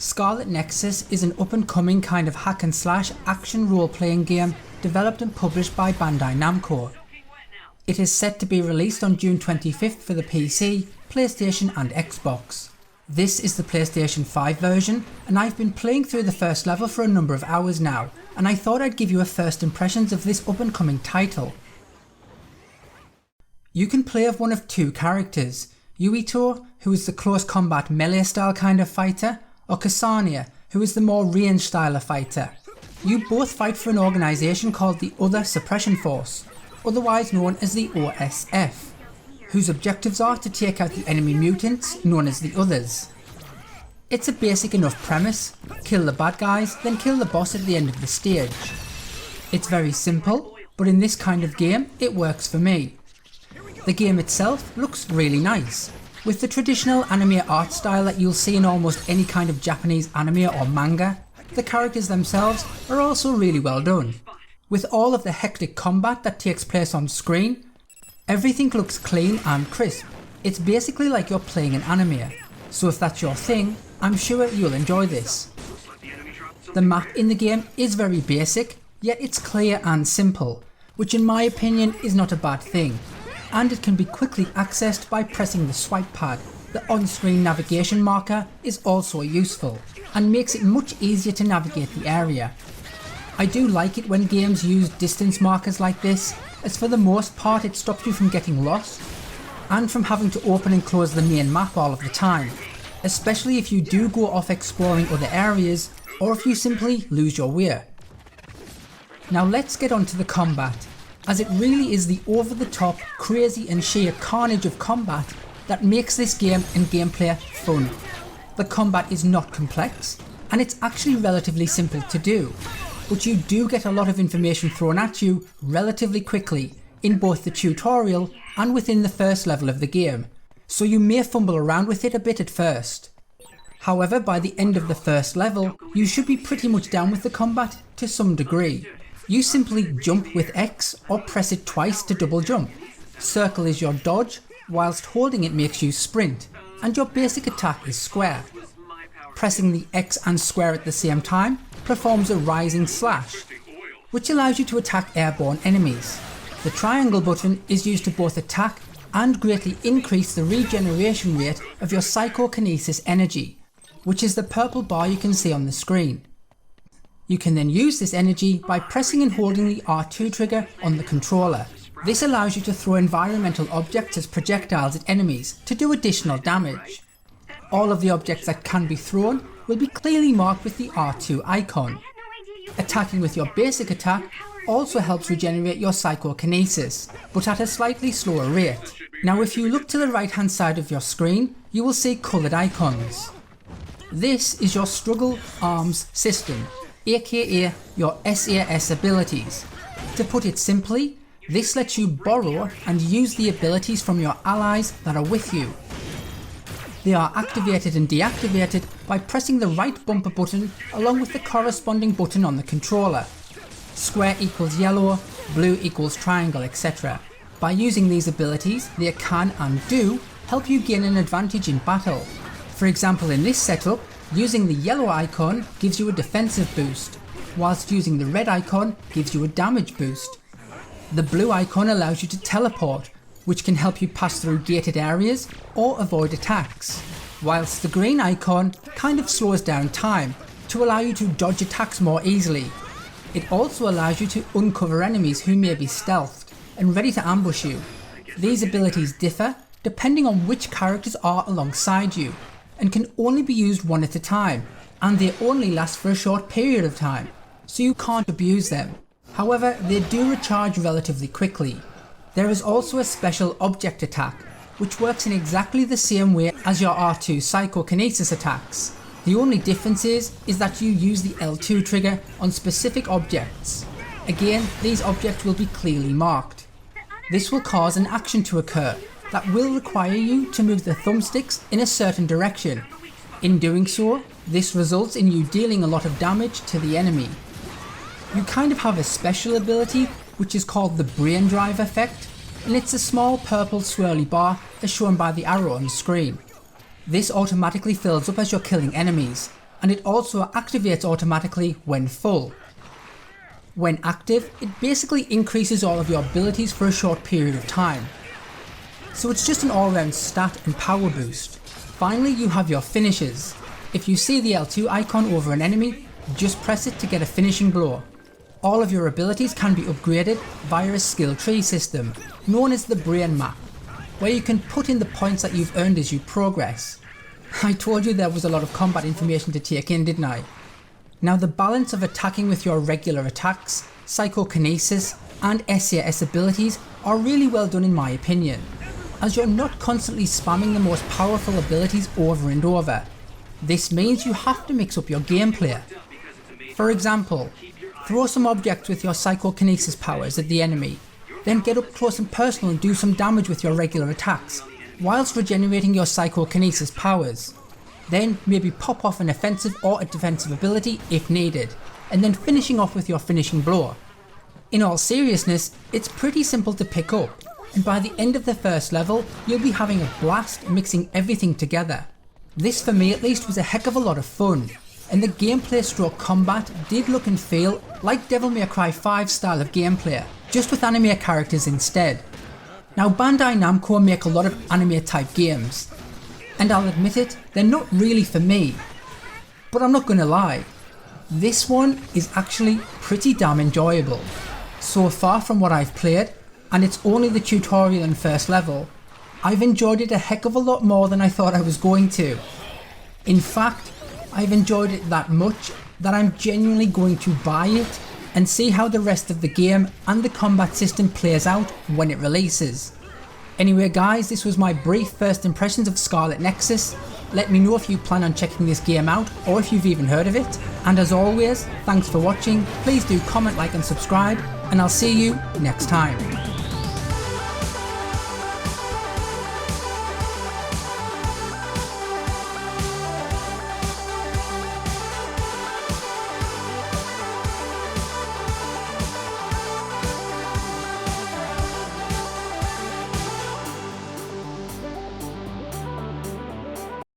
Scarlet Nexus is an up-and-coming kind of hack and slash action role-playing game developed and published by Bandai Namco. It is set to be released on June 25th for the PC, PlayStation and Xbox. This is the PlayStation 5 version, and I've been playing through the first level for a number of hours now, and I thought I'd give you a first impressions of this up-and-coming title. You can play of one of two characters, Yuito, who is the close combat melee style kind of fighter, or Kasane, who is the more range style of fighter. You both fight for an organisation called the Other Suppression Force, otherwise known as the OSF, whose objectives are to take out the enemy mutants known as the Others. It's a basic enough premise: kill the bad guys, then kill the boss at the end of the stage. It's very simple, but in this kind of game it works for me. The game itself looks really nice, with the traditional anime art style that you'll see in almost any kind of Japanese anime or manga. The characters themselves are also really well done. With all of the hectic combat that takes place on screen, everything looks clean and crisp. It's basically like you're playing an anime, so if that's your thing, I'm sure you'll enjoy this. The map in the game is very basic, yet it's clear and simple, which in my opinion is not a bad thing, and it can be quickly accessed by pressing the swipe pad. The on-screen navigation marker is also useful, and makes it much easier to navigate the area. I do like it when games use distance markers like this, as for the most part it stops you from getting lost, and from having to open and close the main map all of the time, especially if you do go off exploring other areas, or if you simply lose your way. Now let's get on to the combat, as it really is the over-the-top, crazy and sheer carnage of combat that makes this game and gameplay fun. The combat is not complex, and it's actually relatively simple to do, but you do get a lot of information thrown at you relatively quickly in both the tutorial and within the first level of the game, so you may fumble around with it a bit at first. However, by the end of the first level, you should be pretty much down with the combat to some degree. You simply jump with X or press it twice to double jump. Circle is your dodge, whilst holding it makes you sprint, and your basic attack is square. Pressing the X and square at the same time performs a rising slash, which allows you to attack airborne enemies. The triangle button is used to both attack and greatly increase the regeneration rate of your psychokinesis energy, which is the purple bar you can see on the screen. You can then use this energy by pressing and holding the R2 trigger on the controller. This allows you to throw environmental objects as projectiles at enemies to do additional damage. All of the objects that can be thrown will be clearly marked with the R2 icon. Attacking with your basic attack also helps regenerate your psychokinesis, but at a slightly slower rate. Now if you look to the right hand side of your screen, you will see coloured icons. This is your struggle arms system, aka your SAS abilities. To put it simply, this lets you borrow and use the abilities from your allies that are with you. They are activated and deactivated by pressing the right bumper button along with the corresponding button on the controller. Square equals yellow, blue equals triangle, etc. By using these abilities, they can and do help you gain an advantage in battle. For example, in this setup, using the yellow icon gives you a defensive boost, whilst using the red icon gives you a damage boost. The blue icon allows you to teleport, which can help you pass through gated areas or avoid attacks, whilst the green icon kind of slows down time to allow you to dodge attacks more easily. It also allows you to uncover enemies who may be stealthed and ready to ambush you. These abilities differ depending on which characters are alongside you, and can only be used one at a time, and they only last for a short period of time, so you can't abuse them. However, they do recharge relatively quickly. There is also a special object attack, which works in exactly the same way as your R2 psychokinesis attacks. The only difference is that you use the L2 trigger on specific objects. Again, these objects will be clearly marked. This will cause an action to occur that will require you to move the thumbsticks in a certain direction. In doing so, this results in you dealing a lot of damage to the enemy. You kind of have a special ability which is called the brain drive effect, and it's a small purple swirly bar as shown by the arrow on the screen. This automatically fills up as you're killing enemies, and it also activates automatically when full. When active, it basically increases all of your abilities for a short period of time. So it's just an all-round stat and power boost. Finally, you have your finishes. If you see the L2 icon over an enemy, just press it to get a finishing blow. All of your abilities can be upgraded via a skill tree system, known as the brain map, where you can put in the points that you've earned as you progress. I told you there was a lot of combat information to take in, didn't I? Now the balance of attacking with your regular attacks, psychokinesis and SAS abilities are really well done in my opinion, as you're not constantly spamming the most powerful abilities over and over. This means you have to mix up your gameplay. For example, throw some objects with your psychokinesis powers at the enemy, then get up close and personal and do some damage with your regular attacks, whilst regenerating your psychokinesis powers. Then maybe pop off an offensive or a defensive ability if needed, and then finishing off with your finishing blow. In all seriousness, it's pretty simple to pick up, and by the end of the first level, you'll be having a blast mixing everything together. This for me at least was a heck of a lot of fun, and the gameplay stroke combat did look and feel like Devil May Cry 5 style of gameplay, just with anime characters instead. Now Bandai Namco make a lot of anime type games, and I'll admit it, they're not really for me. But I'm not gonna lie, this one is actually pretty damn enjoyable. So far from what I've played, and it's only the tutorial and first level, I've enjoyed it a heck of a lot more than I thought I was going to. In fact, I've enjoyed it that much that I'm genuinely going to buy it and see how the rest of the game and the combat system plays out when it releases. Anyway guys, this was my brief first impressions of Scarlet Nexus. Let me know if you plan on checking this game out or if you've even heard of it. And as always, thanks for watching, please do comment, like and subscribe, and I'll see you next time.